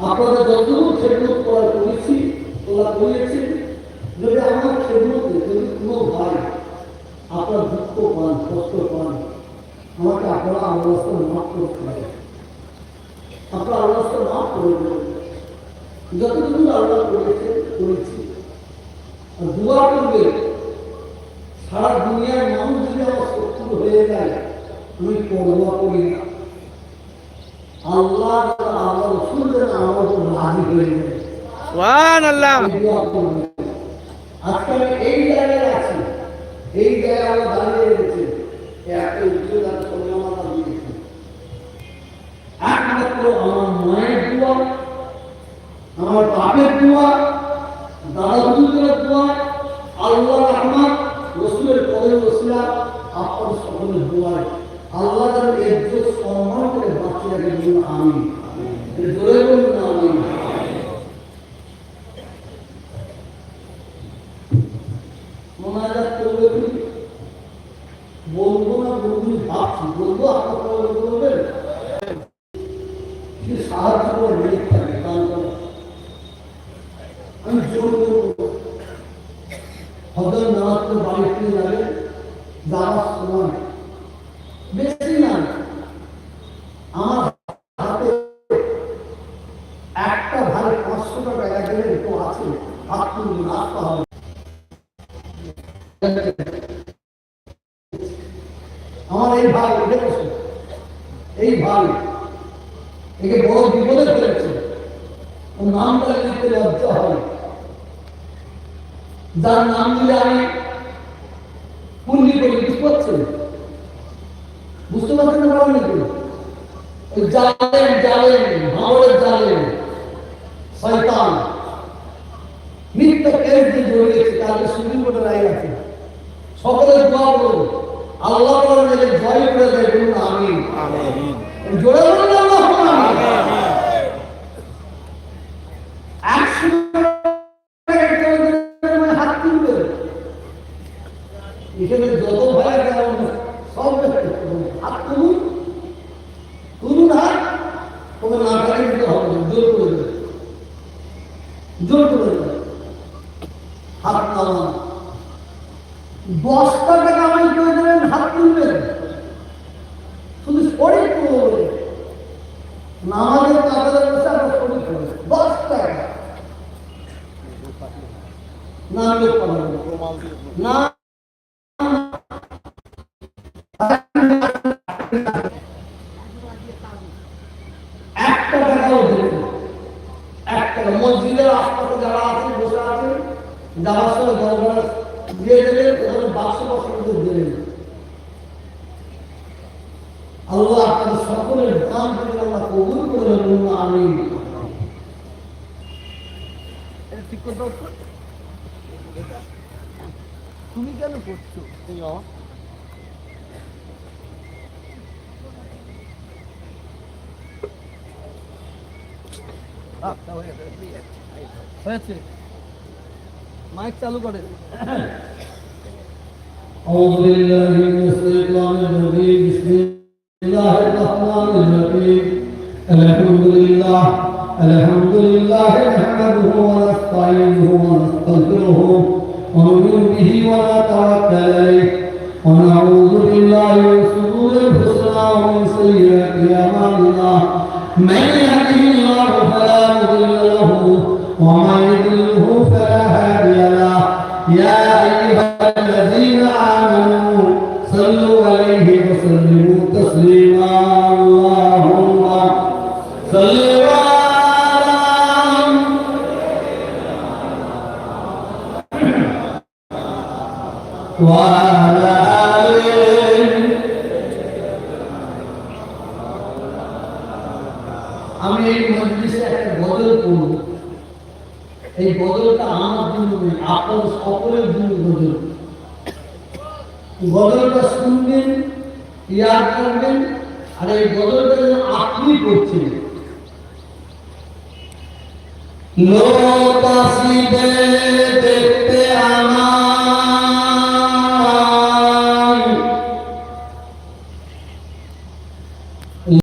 আপনারা যতটুকু খেদমত করা করেছি তোলা করেছেন, যদি আমার খেদমতে যদি কোনো ভাই আপনার দুঃখ পান, কষ্ট পান, আমাকে আপনারা আল্লাহ মাফ করতে পারেন। আপনারা আল্লাহ মাফ করে দেবেন। যতটুকু আল্লাহ করেছেন করেছি। দোয়া করবে সারা দুনিয়ার মানুষ যদি আমার শত্রু হয়ে যায়, আমি পরোয়া করি না। আল্লাহ আল্লাহ রসুল যেন আমার উপর রাজি হয়ে যায়। সুবহানাল্লাহ। আজকে আমি এই জায়গায় আছি, এই জায়গায় আমরা দাঁড়িয়ে রেখেছি, একটা উজ্জ্বল আর সম্মাননা দিয়েছি। একমাত্র আমার মায়ের দোয়া, আমার বাপের দোয়া, দাদা হুজুরের দোয়া, আল্লাহ রহমত, রসুলের কদর ওসিলা, আপনার সকলের দোয়ায় আল্লাহ যেন ইজ্জত সম্মান করে বাঁচিয়ে রাখেন। আমিন। জোরে বলুন আমিন। মোনাজাত করবে কি বলবো না বলবো ভাবছি, বলবো আপনারা বলবেন কি সাহায্য করে নিয়ে থাকে দান করে। আমি জোর করবো হজর নামাজ করে বাড়িতে যাবে, যাওয়ার সময় বেশি না, আমার হাতে একটা ভাই 500 টাকা গেলে একটু আছে, হাত তুলবে আসতে হবে। আমার এই ভাই উঠে বসে, এই ভাই একে বড় বিপদে ফেলেছে, ওর নামটা লিখতে লজ্জা হয়, যার নাম দিলে আমি পুণ্যি করি। বুঝতে পারছেন? বুঝতে পারছেন না? পারেন নাকি? ওই জালেম জালেম ভাঙড়ের জালেম শয়তান মিথ্যা কেস দিয়ে জড়িয়েছে, তাদের সুপ্রিম কোর্টের রায় আছে। সকলের দোয়া করুন, আল্লাহ তাআলা জয় করে দেয়। বলুন আমিন। আমিন। জোরে বলুন আল্লাহুম্মা আমিন। হাত তুলবে, এখানে যত ভাই সব হাত তুলুন, তুলুন হাত। তোমার না থাকে দিতে হবে, জোর করে দেবে, জোর করে দেবে। হাত নামান 10 টাকা কামাই করে দেবেন, হাত তুলবেন, শুধু শরীর করবে। নামাজের কাজের বসে আমরা শরীর করবে 10 টাকা না লোক পাঠাবো না। একটা টাকাও দেবে, একটা মসজিদের আশপাশে যারা আছেন বসে আছেন, যাওয়ার সময় দরবার দিয়ে দেবে, ওখানে 500 দেবেন। আল্লাহ আপনাদের সকলের দান করে আল্লাহ কবুল করে বলুন আমিন। ঠিক কথা তুমি কেন করছো? হয়েছে, মাইক চালু করে। أعوذ بالله من الشيطان الرجيم. بسم الله الرحمن الرحيم. الحمد لله نحمده ونستعينه ونستغفره ونؤمن به ونتوكل عليه ونعوذ بالله من شرور انفسنا ومن سيئات اعمالنا. من يهده الله فلا مضل له ومن يضلله فلا هادي له. يا ايها الذين آمنوا صلوا عليه وسلموا تسليما. اللهم صل وعلى آله. আমি এই মজলিসে একটা গজল পড়ব। এই গজলটা আমার জন্য নয়, আপনার সকলের জন্য গজল। গজলটা শুনবেন, ইয়াদ করবেন, আর এই গজলটা যেন আপনি করছেন। লোক আসিবে দেখতে আমার